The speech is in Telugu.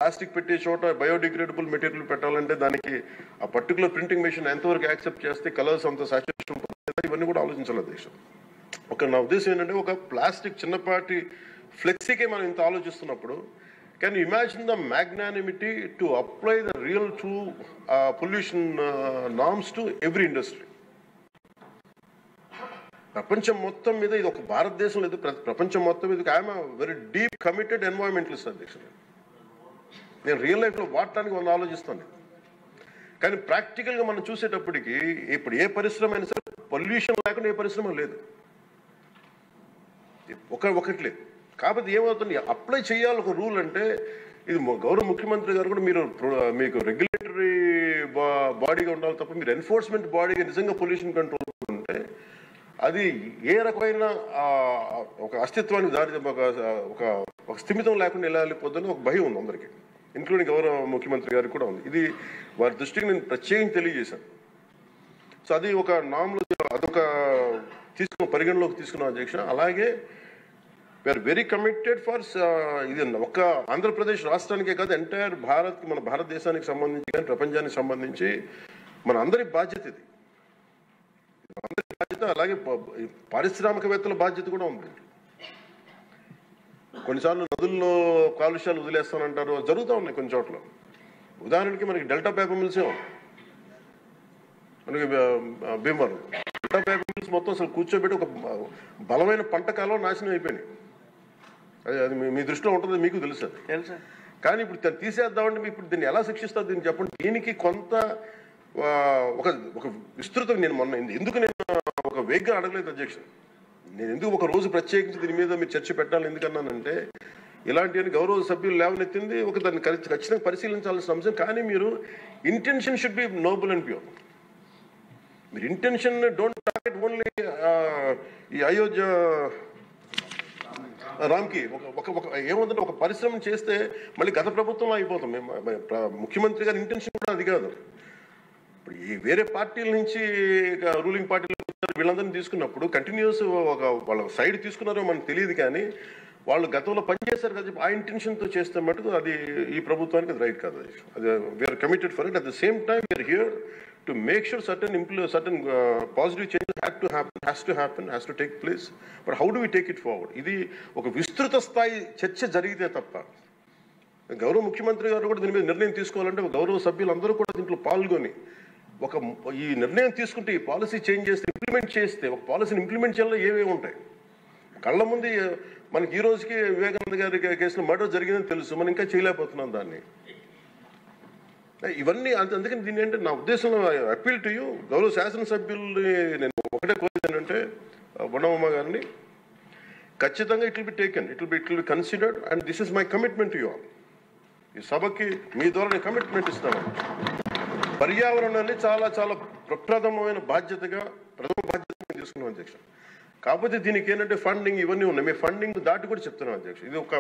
ప్లాస్టిక్ పెట్టే చోట బయోడిగ్రేడబుల్ మెటీరియల్ పెట్టాలంటే దానికి ఆ పర్టికులర్ ప్రింటింగ్ మెషిన్ ఎంతవరకు యాక్సెప్ట్ చేస్తే కలర్స్ అంత సాచురేషన్ ఇవన్నీ కూడా ఆలోచించాలి దేశం. నా ఉద్దేశం ఏంటంటే ఒక ప్లాస్టిక్ చిన్నపాటి ఫ్లెక్సీకే మనం ఇంత ఆలోచిస్తున్నప్పుడు can you imagine the magnanimity to apply the real true pollution norms to every industry. ప్రపంచం మొత్తం మీద ఇది ఒక భారతదేశం లేదు, ప్రపంచం మొత్తం మీద I'm very deep committed environmentalist అధ్యక్షుడు. నేను రియల్ లైఫ్లో వాడటానికి మనం ఆలోచిస్తాను. కానీ ప్రాక్టికల్గా మనం చూసేటప్పటికి ఇప్పుడు ఏ పరిశ్రమ అయినా సరే పొల్యూషన్ లేకుండా ఏ పరిశ్రమ లేదు, ఒకటి లేదు. కాబట్టి ఏమవుతుంది, అప్లై చేయాలి ఒక రూల్ అంటే ఇది గౌరవ ముఖ్యమంత్రి గారు కూడా మీకు రెగ్యులేటరీ బాడీగా ఉండాలి తప్ప మీరు ఎన్ఫోర్స్మెంట్ బాడీగా నిజంగా పొల్యూషన్ కంట్రోల్ ఉంటే అది ఏ రకమైన ఒక అస్తిత్వానికి దారి ఒక స్థిమితం లేకుండా ఎలా వెళ్ళిపోతుందని ఒక భయం ఉంది అందరికీ, ఇంక్లూడింగ్ గౌరవ ముఖ్యమంత్రి గారికి కూడా ఉంది. ఇది వారి దృష్టికి నేను ప్రత్యేకంగా తెలియజేశాను. సో అది ఒక నామ్లో అదొక పరిగణలోకి తీసుకున్నాం అధ్యక్ష. అలాగే వీఆర్ వెరీ కమిటెడ్ ఫర్ ఇది ఒక్క ఆంధ్రప్రదేశ్ రాష్ట్రానికే కాదు, ఎంటైర్ మన భారతదేశానికి సంబంధించి కానీ ప్రపంచానికి సంబంధించి మన అందరి బాధ్యత ఇది, అందరి బాధ్యత. అలాగే పారిశ్రామికవేత్తల బాధ్యత కూడా ఉంది. కొన్నిసార్లు నదుల్లో కాలుష్యాలు వదిలేస్తానంటారు, జరుగుతూ ఉన్నాయి కొన్ని చోట్ల. ఉదాహరణకి మనకి డెల్టా పేపర్ మిల్సే ఉంది, మనకి భీమవరం డెల్టా పేపర్ మిల్స్ మొత్తం అసలు కూర్చోబెట్టి ఒక బలమైన పంట కాలం నాశనం అయిపోయినాయి. అది మీ దృష్టిలో ఉంటుంది, మీకు తెలుసు. కానీ ఇప్పుడు దాన్ని తీసేద్దామంటే ఇప్పుడు దీన్ని ఎలా శిక్షిస్తారు దీన్ని చెప్పండి. దీనికి కొంత ఒక విస్తృతం నేను ఎందుకు నేను ఒక వేగ్గా అడగలేదు అధ్యక్ష. నేను ఎందుకు ఒక రోజు ప్రత్యేకించి దీని మీద మీరు చర్చ పెట్టాలి ఎందుకన్నానంటే ఇలాంటివన్నీ గౌరవ సభ్యులు లేవనెత్తింది ఒక దాన్ని ఖచ్చితంగా పరిశీలించాల్సిన అంశం. కానీ మీరు intention should be Nobel and pure. మీరు ఇంటెన్షన్ డోంట్ టార్గెట్ ఓన్లీ ఈ అయోధ్య రామ్కి ఏముందంటే ఒక పరిశ్రమ చేస్తే మళ్ళీ గత ప్రభుత్వంలో అయిపోతాం. ముఖ్యమంత్రి గారి ఇంటెన్షన్ కూడా అది కాదు. ఇప్పుడు ఈ వేరే పార్టీల నుంచి రూలింగ్ పార్టీలు వీళ్ళందరినీ తీసుకున్నప్పుడు కంటిన్యూస్ వాళ్ళ సైడ్ తీసుకున్నారో మనకు తెలియదు, కానీ వాళ్ళు గతంలో పనిచేశారు కదా ఆ ఇంటెన్షన్తో చేస్తే మటుకు అది ఈ ప్రభుత్వానికి అది రైట్ కాదు. అది we're committed for it. At the same time we're here to make sure certain positive changes has to take place. But how do we take it forward? ఇది ఒక విస్తృత స్థాయి చర్చ జరిగితే తప్ప గౌరవ ముఖ్యమంత్రి గారు కూడా దీని మీద నిర్ణయం తీసుకోవాలంటే గౌరవ సభ్యులందరూ కూడా దీంట్లో పాల్గొని ఈ నిర్ణయం తీసుకుంటే ఈ పాలసీ చేంజ్ చేస్తే ఇంప్లిమెంట్ చేస్తే ఒక పాలసీని ఇంప్లిమెంట్ చేయాలో ఏమేమి ఉంటాయి కళ్ళ ముందు. మనకి ఈ రోజుకి వివేకానంద గారి కేసులో మర్డర్ జరిగిందని తెలుసు, మనం ఇంకా చేయలేకపోతున్నాం దాన్ని. ఇవన్నీ అందుకని దీన్ని ఏంటంటే నా ఉద్దేశంలో అపీల్ టు యూ గౌరవ శాసనసభ్యుల్ని నేను ఒకటే కోరేది ఏంటంటే బొండమ్మ గారిని ఖచ్చితంగా it will be taken, it will be considered and this is my commitment to you all. ఈ సభకి మీ ద్వారా నేను కమిట్మెంట్ ఇస్తాను. పర్యావరణాన్ని చాలా చాలా ప్రథమ బాధ్యతగా తీసుకున్నాం అధ్యక్ష. కాకపోతే దీనికి ఏంటంటే ఫండింగ్ ఇవన్నీ ఉన్నాయి. మీ ఫండింగ్ దాటి కూడా చెప్తున్నాం అధ్యక్ష. ఇది ఒక